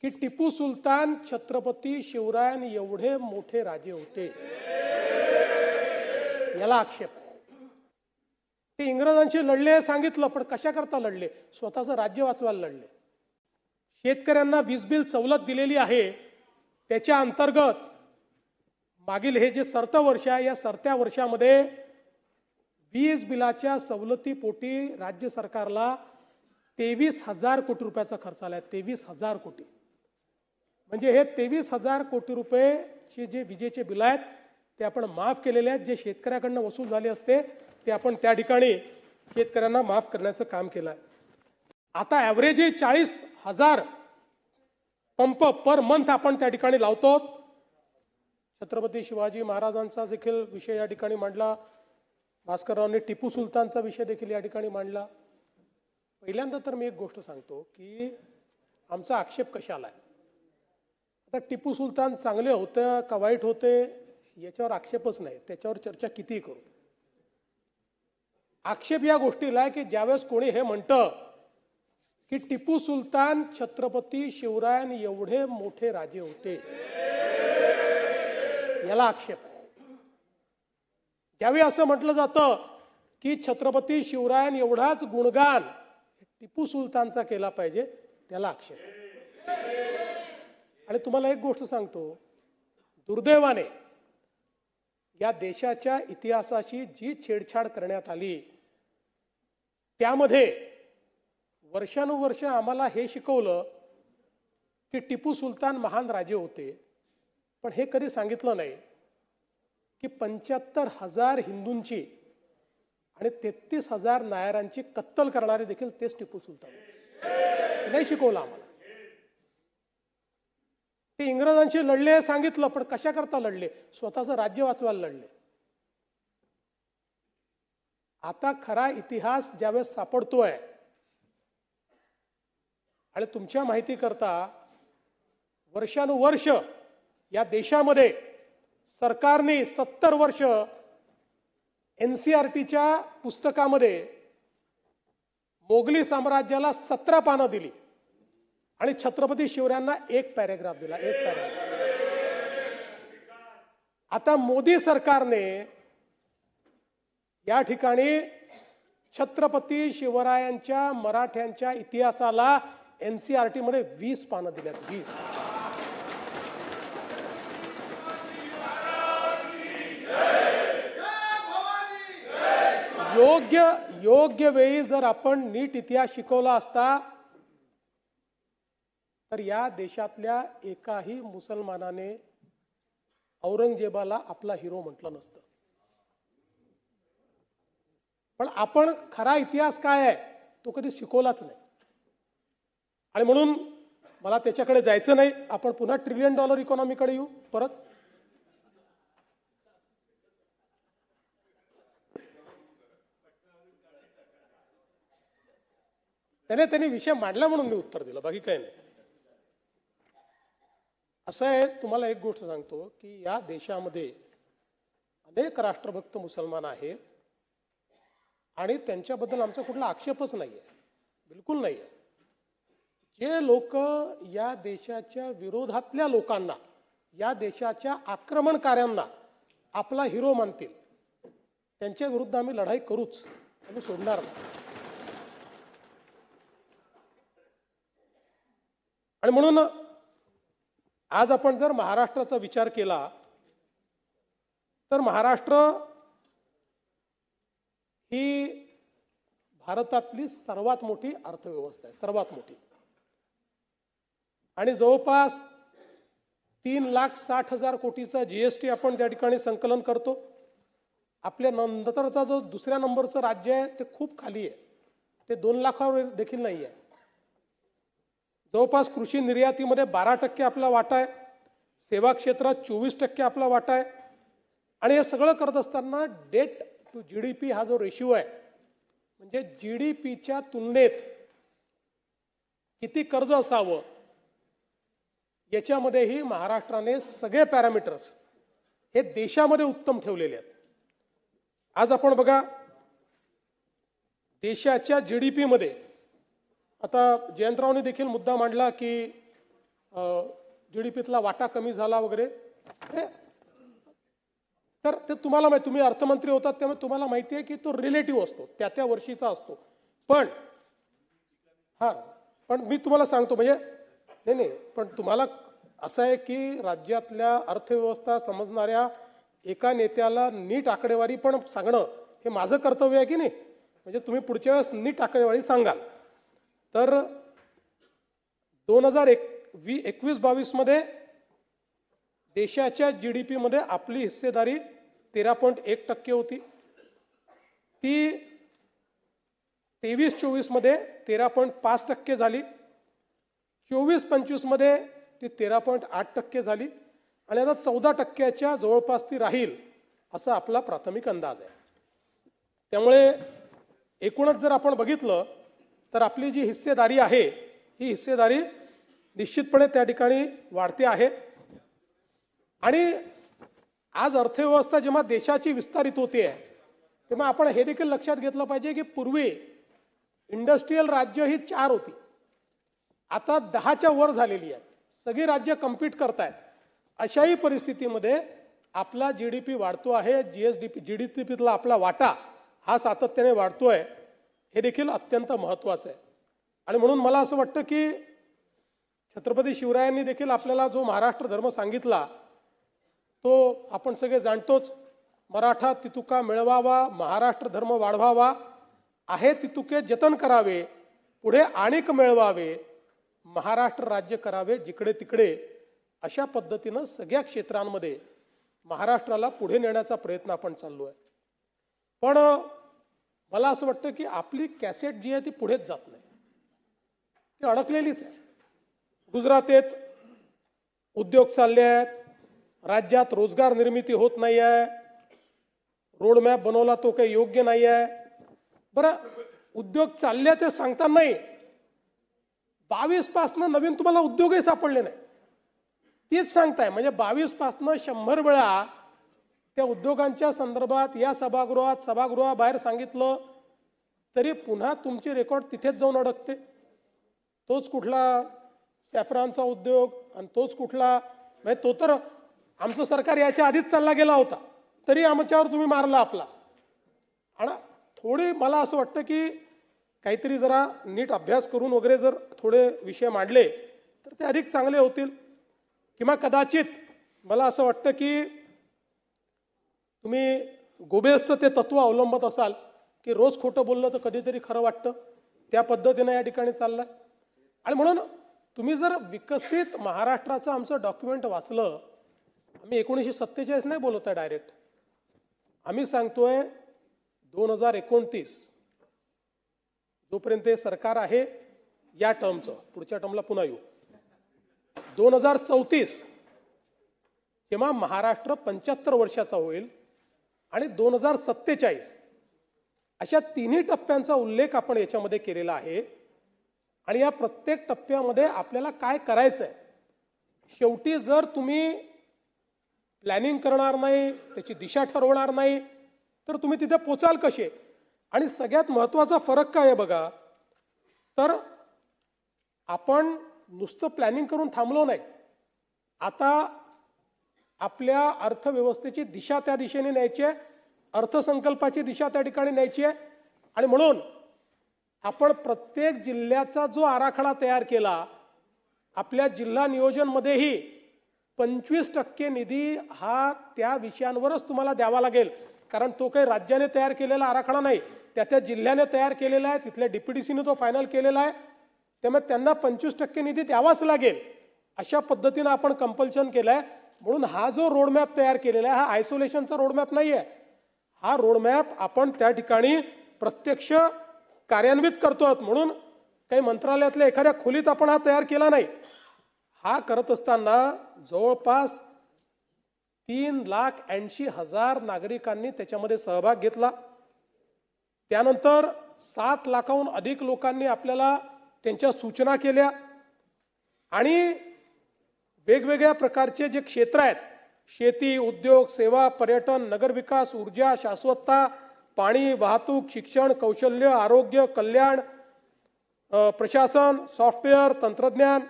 की टिपू सुलतान छत्रपती शिवराय एवढे मोठे राजे होते, याला आक्षेप आहे. ते इंग्रजांशी लढले सांगितलं, पण कशा करता लढले? स्वतःचं राज्य वाचवायला लढले. शेतकऱ्यांना वीज बिल सवलत दिलेली आहे, त्याच्या अंतर्गत मागील हे जे सरतं वर्ष आहे, या सरत्या वर्षामध्ये वीज बिलाच्या सवलतीपोटी राज्य सरकारला 23,000 कोटी रुपयाचा खर्च आला आहे. 23,000 कोटी म्हणजे हे 23,000 कोटी रुपयेचे जे विजेचे बिल आहेत ते आपण माफ केलेले आहेत. जे शेतकऱ्याकडनं वसूल झाले असते ते आपण त्या ठिकाणी शेतकऱ्यांना माफ करण्याचं काम केलं आहे. आता ॲव्हरेज 40,000 पंप पर मंथ आपण त्या ठिकाणी लावतो. छत्रपती शिवाजी महाराजांचा देखील विषय या ठिकाणी मांडला. भास्कररावांनी टिपू सुलतानचा विषय देखील या ठिकाणी मांडला. पहिल्यांदा तर मी एक गोष्ट सांगतो की आमचा आक्षेप कशाला आहे. आता टिपू सुलतान चांगले होते का वाईट होते याच्यावर आक्षेपच नाही, त्याच्यावर चर्चा कितीही करू. आक्षेप या गोष्टीला आहे की ज्यावेळेस कोणी हे म्हणतं की टिपू सुलतान छत्रपती शिवराय एवढे मोठे राजे होते, याला आक्षेप आहे. ज्यावेळी असं म्हटलं जातं की छत्रपती शिवराय एवढाच गुणगान टिपू सुलतानचा केला पाहिजे, त्याला आक्षेप आहे. आणि तुम्हाला एक गोष्ट सांगतो, दुर्दैवाने या देशाच्या इतिहासाशी जी छेडछाड करण्यात आली त्यामध्ये वर्षानुवर्ष आम्हाला हे शिकवलं की टिपू सुलतान महान राजे होते, पण हे कधी सांगितलं नाही की 75,000 हिंदूंची आणि 33,000 नायरांची कत्तल करणारे देखील तेच टिपू सुलतान होते. नाही शिकवलं आम्हाला. ते इंग्रजांशी लढले सांगितलं, पण कशा करता लढले? स्वतःचं राज्य वाचवायला लढले. आता खरा इतिहास ज्यावेळेस सापडतोय, आणि तुमच्या माहिती करता वर्षानुवर्ष या देशामध्ये सरकारने 70 वर्ष NCERTच्या पुस्तकामध्ये मोगली साम्राज्याला 17 पानं दिली आणि छत्रपती शिवरायांना 1 पॅरेग्राफ दिला. 1 पॅरेग्राफ. आता मोदी सरकारने या ठिकाणी छत्रपती शिवरायांच्या मराठ्यांच्या इतिहासाला NCERT मध्ये 20 पानं दिल्यात. 20. योग्य वेळी जर आपण नीट इतिहास शिकवला असता तर या देशातल्या एकाही मुसलमानाने औरंगजेबाला आपला हिरो म्हटलं नसतं. पण आपण खरा इतिहास काय आहे तो कधी शिकवलाच नाही. आणि म्हणून मला त्याच्याकडे जायचं नाही. आपण पुन्हा $1 ट्रिलियन इकॉनॉमीकडे येऊ परत. त्यांनी विषय मांडला म्हणून मी उत्तर दिलं, बाकी काही नाही. असं आहे, तुम्हाला एक गोष्ट सांगतो की या देशामध्ये अनेक राष्ट्रभक्त मुसलमान आहेत आणि त्यांच्याबद्दल आमचा कुठला आक्षेपच नाही आहे, बिलकुल नाही आहे. जे लोक या देशाच्या विरोधातल्या लोकांना, या देशाच्या आक्रमणकार्यांना आपला हिरो मानतील त्यांच्या विरुद्ध आम्ही लढाई करूच, आम्ही सोडणार नाही. आणि म्हणून आज आपण जर महाराष्ट्राचा विचार केला तर महाराष्ट्र ही भारतातली सर्वात मोठी अर्थव्यवस्था आहे, सर्वात मोठी. आणि जवळपास 3,60,000 कोटीचा GST आपण त्या ठिकाणी संकलन करतो. आपल्या नंतरचा जो दुसऱ्या नंबरचं राज्य आहे ते खूप खाली आहे, ते 2 लाखावर देखील नाही आहे. जवळपास कृषी निर्यातीमध्ये 12% आपला वाटा आहे, सेवा क्षेत्रात 24% आपला वाटा आहे. आणि हे सगळं करत असताना डेट टू GDP हा जो रेशिओ आहे, म्हणजे GDPच्या तुलनेत किती कर्ज असावं याच्यामध्येही महाराष्ट्राने सगळे पॅरामीटर्स हे देशामध्ये उत्तम ठेवलेले आहेत. आज आपण बघा देशाच्या GDP मध्ये, आता जयंतरावने देखील मुद्दा मांडला की GDPतला वाटा कमी झाला वगैरे, तर ते तुम्हाला माहिती, तुम्ही अर्थमंत्री होतात त्यामुळे तुम्हाला माहिती आहे की तो रिलेटिव्ह असतो, त्या त्या वर्षीचा असतो. पण पण मी तुम्हाला सांगतो, म्हणजे नाही, पण तुम्हाला असं आहे की राज्यातल्या अर्थव्यवस्था समजणाऱ्या एका नेत्याला नीट आकडेवारी पण सांगणं हे माझं कर्तव्य आहे की नाही. म्हणजे तुम्ही पुढच्या वेळेस नीट आकडेवारी सांगाल. तर 2021-22 मध्ये देशाच्या GDP मध्ये आपली हिस्सेदारी 13.1% होती. ती 23-24 मध्ये 13.5% झाली. 24-25 मध्ये ती 13.8% झाली आणि आता 14% जवळपास ती राहील असा आपला प्राथमिक अंदाज आहे. त्यामुळे एकूणच जर आपण बघितलं तर आपली जी हिस्सेदारी आहे ही हिस्सेदारी निश्चितपणे त्या ठिकाणी वाढते आहे. आणि आज अर्थव्यवस्था जेव्हा देशाची विस्तारित होते तेव्हा आपण हे देखील लक्षात घेतलं पाहिजे की पूर्वी इंडस्ट्रियल राज्य ही 4 होती, आता 10च्या वर झालेली आहे. सगळी राज्य कम्पीट करतायत. अशाही परिस्थितीमध्ये आपला GDP वाढतो आहे. GDPतला आपला वाटा हा सातत्याने वाढतोय, हे देखील अत्यंत महत्त्वाचं आहे. आणि म्हणून मला असं वाटतं की छत्रपती शिवरायांनी देखील आपल्याला जो महाराष्ट्र धर्म सांगितला तो आपण सगळे जाणतोच. मराठा तितुका मिळवावा, महाराष्ट्र धर्म वाढवावा, आहे तितुके जतन करावे, पुढे आणिक मिळवावे, महाराष्ट्र राज्य करावे जिकडे तिकडे. अशा पद्धतीनं सगळ्या क्षेत्रांमध्ये महाराष्ट्राला पुढे नेण्याचा प्रयत्न आपण चाललो आहे. पण मला असं वाटतं की आपली कॅसेट जी आहे ती पुढेच जात नाही, ती अडकलेलीच आहे. गुजरातेत उद्योग चालले आहेत, राज्यात रोजगार निर्मिती होत नाही आहे, रोडमॅप बनवला तो काही योग्य नाही आहे. बरं, उद्योग चालले ते सांगता नाही, 22 पासनं नवीन तुम्हाला उद्योगही सापडले नाही, तीच सांगताय. म्हणजे 22 पासनं 100 वेळा त्या उद्योगांच्या संदर्भात या सभागृहाबाहेर सांगितलं तरी पुन्हा तुमची रेकॉर्ड तिथेच जाऊन अडकते. तोच कुठला सॅफ्रॉनचा उद्योग आणि तोच कुठला, म्हणजे तो तर आमचं सरकार याच्या आधीच चालला गेला होता तरी आमच्यावर तुम्ही मारला आपला. आणि थोडी मला असं वाटतं की काहीतरी जरा नीट अभ्यास करून वगैरे जर थोडे विषय मांडले तर ते अधिक चांगले होतील. किंवा कदाचित मला असं वाटतं की तुम्ही गोबेल्सचं ते तत्व अवलंबत असाल की रोज खोटं बोललं तर कधीतरी खरं वाटतं, त्या पद्धतीनं या ठिकाणी चाललंय. आणि म्हणून तुम्ही जर विकसित महाराष्ट्राचं आमचं डॉक्युमेंट वाचलं, आम्ही 1947 नाही बोलत आहे डायरेक्ट, आम्ही सांगतोय 2029 जोपर्यंत सरकार आहे या टर्मचं, पुढच्या टर्मला पुन्हा येऊ, 2034 जेव्हा महाराष्ट्र 75 वर्षाचा होईल आणि 2047 अशा तिन्ही टप्प्यांचा उल्लेख आपण याच्यामध्ये केलेला आहे. आणि या प्रत्येक टप्प्यामध्ये आपल्याला काय करायचं आहे, शेवटी जर तुम्ही प्लॅनिंग करणार नाही, त्याची दिशा ठरवणार नाही तर तुम्ही तिथे पोचाल कसे. आणि सगळ्यात महत्त्वाचा फरक काय आहे बघा, तर आपण नुसतं प्लॅनिंग करून थांबलो नाही, आता आपल्या अर्थव्यवस्थेची दिशा त्या दिशेने न्यायची आहे, अर्थसंकल्पाची दिशा त्या ठिकाणी न्यायची आहे. आणि म्हणून आपण प्रत्येक जिल्ह्याचा जो आराखडा तयार केला, आपल्या जिल्हा नियोजनमध्येही 25% निधी हा त्या विषयांवरच तुम्हाला द्यावा लागेल, कारण तो काही राज्याने तयार केलेला आराखडा नाही, त्या जिल्ह्याने तयार केलेला आहे, तिथल्या DPDCने तो फायनल केलेला आहे. त्यामुळे त्यांना 25% निधी द्यावाच लागेल. अशा पद्धतीनं आपण कंपल्शन केलं आहे. म्हणून हा जो रोडमॅप तयार केलेला आहे हा आयसोलेशनचा रोडमॅप नाही आहे, हा रोडमॅप आपण त्या ठिकाणी प्रत्यक्ष कार्यान्वित करतो आहोत. म्हणून काही मंत्रालयातल्या एखाद्या खोलीत आपण हा तयार केला नाही, हा करत असताना जवळपास 3,80,000 नागरिकांनी त्याच्यामध्ये सहभाग घेतला. त्यानंतर 7 लाखाहून अधिक लोकांनी आपल्याला त्यांच्या सूचना केल्या. आणि वेगवेगळ्या प्रकारचे जे क्षेत्र आहेत, शेती, उद्योग, सेवा, पर्यटन, नगरविकास, ऊर्जा, शाश्वतता, पाणी, वाहतूक, शिक्षण, कौशल्य, आरोग्य, कल्याण, प्रशासन, सॉफ्टवेअर, तंत्रज्ञान,